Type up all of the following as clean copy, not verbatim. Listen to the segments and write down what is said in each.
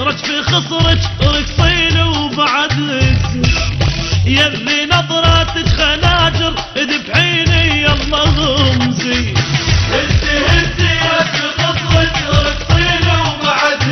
رجفي خصرك رقصين وبعد يلي نظراتك خناجر ذبحيني يلا غمزي هزي هزي رجفي خصرك رقصين وبعد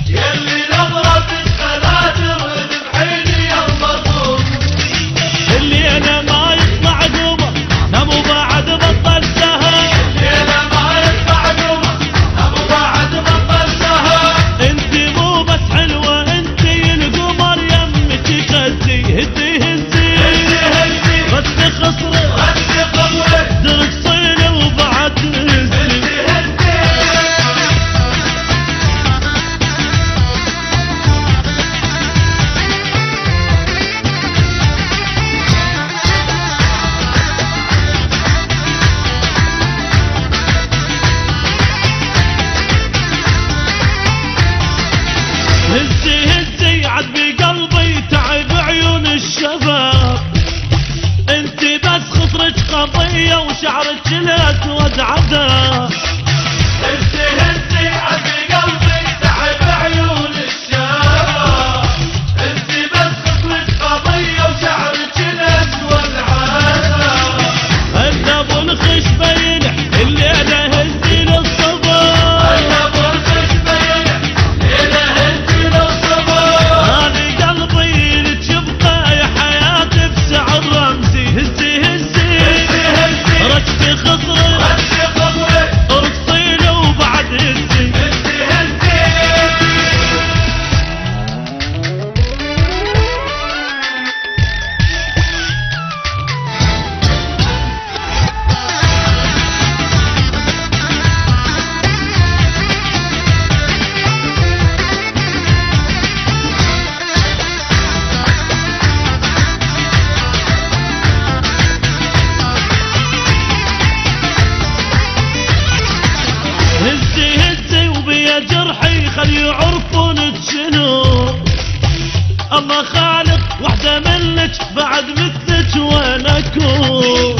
يلي نظراتك خناجر ذبحيني يلا غمزي اللي انا ما يطلع قمر نمو بعد بطل سهر اللي انا ما يطلع قمر نمو بعد بطل سهر انتي مو بس حلوة انتي القمر يمك خزي هزي هزي هزي هزي رجفي خصرك رجفي خصرك رقصين وبعد هزي هزي هزي هزي عد بقلبي تعب عيون الشباب انتي بس خصرك قضية وشعرك الاسود عذاب هزي هزي عبي قلبي تعب عيون الشباب انتي بس خصرك قضية وشعرك الاسود عذاب انا ابو الخشبينه اللي انا هزي للصبر انا ابو الخشبينه اللي هزي للصبر هذه قلبي لك يبقى يا حياتي بسعر رمزي هزي هزي هزي هزي رجفي خصرك رجفي خصرك رقصين وبعد هزي هزي هزي هزي هزي وبيا جرحي خلي يعرفون شنو الله خالق وحده منك بعد مثلك وين اكون